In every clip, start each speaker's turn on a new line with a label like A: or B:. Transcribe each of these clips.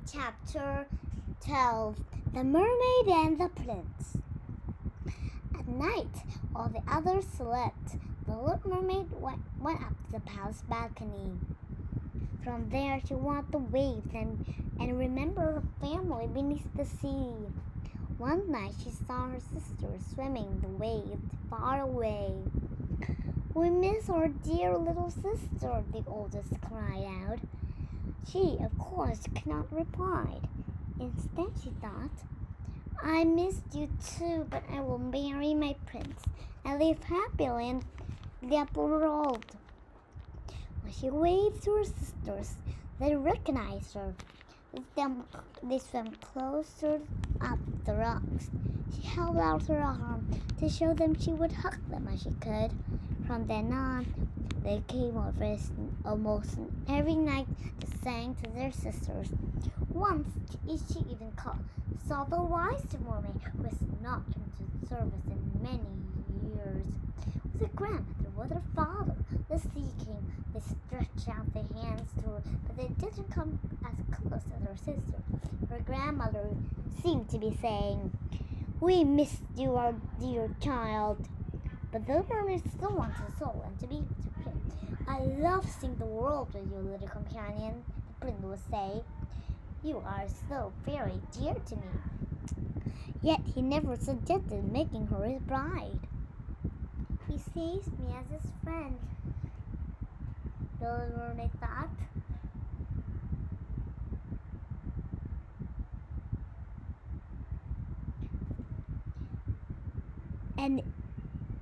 A: Chapter 12 The Mermaid and the Prince. At night, while the others slept, the little mermaid went up to the palace balcony. From there, she watched the waves and remembered her family beneath the sea. One night, she saw her sister swimming the waves far away. "We miss our dear little sister," the oldest cried out. She, of course, could not reply. Instead, she thought, "I missed you too, but I will marry my prince and live happily in the upper world." When she waved to her sisters, they recognized her. They swam closer up the rocks. She held out her arm to show them she would hug them as she could. From then on, they came over almost every night to sing to their sisters. Once, she even saw the wise mermaid, who has not come to service in many years. With her grandmother, with her father, the Sea King, they stretched out their hands to her, but they didn't come as close as her sister. Her grandmother seemed to be saying, "We missed you, our dear child." But the mermaid still wants a soul and to be free. "I love seeing the world with you, little companion," the prince would say. "You are so very dear to me." Yet he never suggested making her his bride. "He sees me as his friend," the little mermaid thought.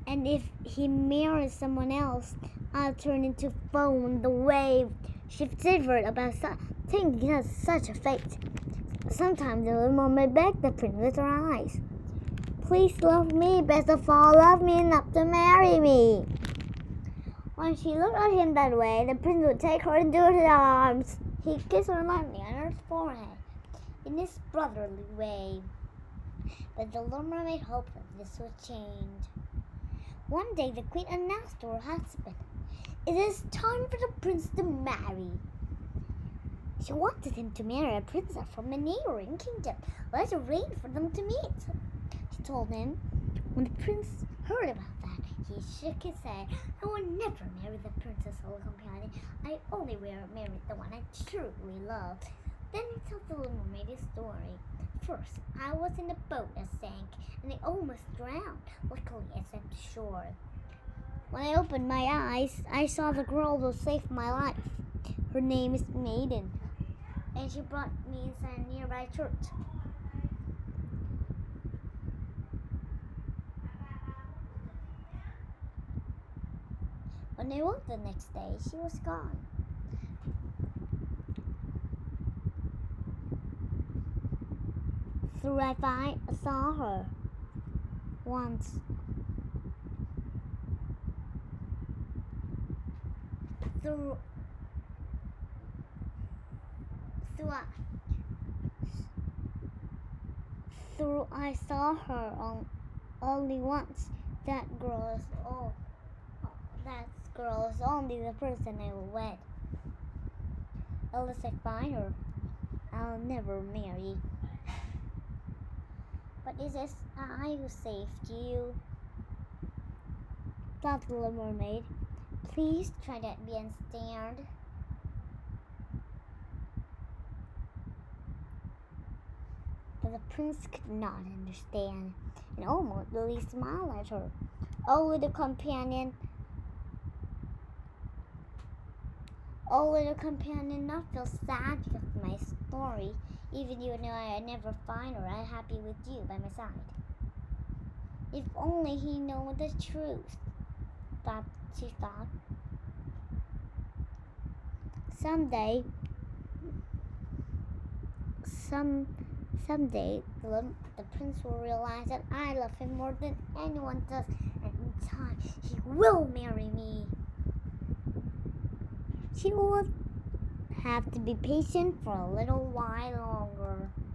A: And if he marries someone else, I'll turn into foam in the wave. She shivered about thinking of such a fate. Sometimes the little mermaid begged the prince with her eyes, "Please love me, best of all, love me enough to marry me." When she looked at him that way, the prince would take her into his arms. He kissed her lightly on her forehead in his brotherly way. But the little mermaid hoped that this would change. One day the queen announced to her husband, "It is time for the prince to marry." She wanted him to marry a princess from a neighboring kingdom. Let her arrange for them to meet, she told him. When the prince heard about that, he shook his head. "I will never marry the princess, little companion. I only will marry the one I truly love." Then he told the little mermaid his story. "First, I was in a boat that sank, and I almost drowned. Luckily, I swam to shore. When I opened my eyes, I saw the girl who saved my life. Her name is Maiden, and she brought me inside a nearby church. When I woke the next day, she was gone. Through I saw her once. Through I saw her only once. That girl is only the person I will wed. Unless I find her, I'll never marry." "But it is I who saved you," thought the little mermaid. "Please try to understand." But the prince could not understand, and almost really smiled at her. "Oh, little companion, not feel sad because of my story. Even you know I never find her, I'm happy with you by my side." If only he knew the truth, she thought. Someday, the prince will realize that I love him more than anyone does, and in time he will marry me. She will have to be patient for a little while longer.